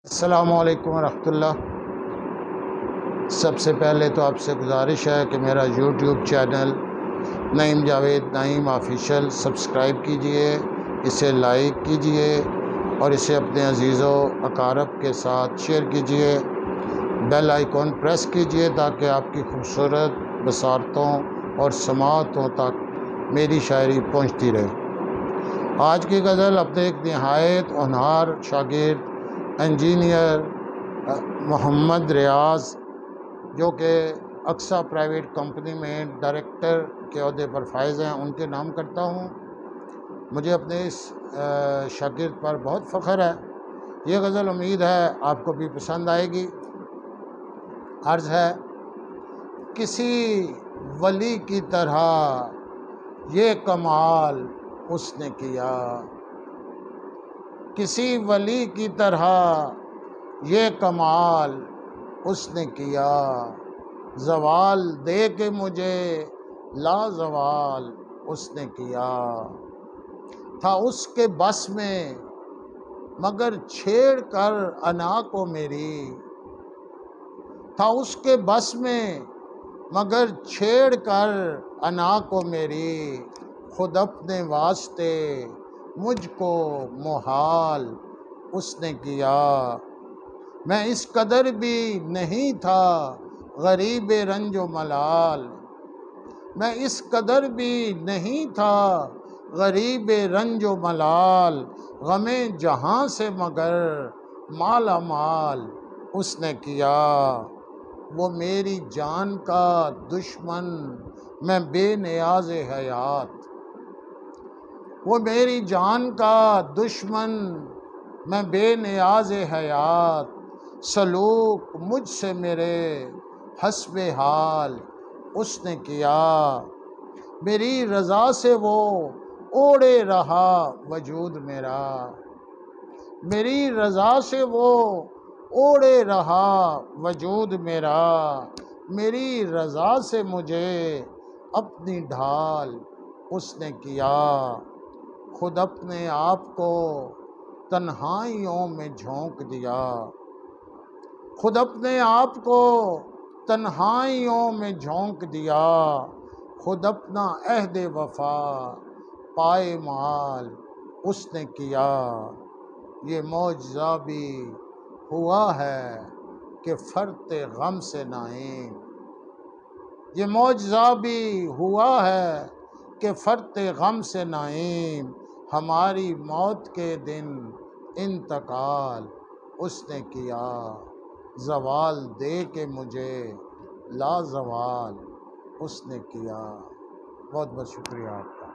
السلام علیکم ورحمۃ اللہ۔ سب سے پہلے تو آپ سے گزارش ہے کہ میرا یوٹیوب چینل نعیم جاوید نعیم آفیشیل سبسکرائب کیجئے، اسے لائک کیجئے اور اسے اپنے عزیز و اقارب کے ساتھ شیئر کیجئے۔ بیل آئیکن پریس کیجئے تاکہ آپ کی خوبصورت بصارتوں اور سماعتوں تک میری شاعری پہنچتی رہے۔ آج کی غزل اپنے ایک نہایت ہونہار شاگرد انجینئر محمد ریاض، جو کہ اقصیٰ پرائیویٹ کمپنی میں ڈائریکٹر کے عہدے پر فائز ہیں، ان کے نام کرتا ہوں۔ مجھے اپنے اس شاگرد پر بہت فخر ہے۔ یہ غزل امید ہے آپ کو بھی پسند آئے گی۔ عرض ہے: کسی ولی کی طرح یہ کمال اس نے کیا، کسی ولی کی طرح یہ کمال اس نے کیا، زوال دے کے مجھے لازوال اس نے کیا۔ تھا اس کے بس میں مگر چھیڑ کر انا کو میری، تھا اس کے بس میں مگر چھیڑ کر انا کو میری، خود اپنے واسطے مجھ کو محال اس نے کیا۔ میں اس قدر بھی نہیں تھا غریب رنج و ملال، میں اس قدر بھی نہیں تھا غریب رنج و ملال، غم جہاں سے مگر مالا مال اس نے کیا۔ وہ میری جان کا دشمن میں بے نیاز حیات، وہ میری جان کا دشمن میں بے نیاز حیات، سلوک مجھ سے میرے حسب حال اس نے کیا۔ میری رضا سے وہ اوڑے رہا وجود میرا، میری رضا سے وہ اوڑے رہا وجود میرا، میری رضا سے مجھے اپنی ڈھال اس نے کیا۔ خود اپنے آپ کو تنہائیوں میں جھونک دیا، خود اپنے آپ کو تنہائیوں میں جھونک دیا، خود اپنا عہد وفا پائمال اس نے کیا۔ یہ معجزہ بھی ہوا ہے کہ فرط غم سے نائم، یہ معجزہ بھی ہوا ہے کہ فرط غم سے نائم، ہماری موت کے دن انتقال اس نے کیا، زوال دے کے مجھے لازوال اس نے کیا۔ بہت بہت شکریہ آپ کا۔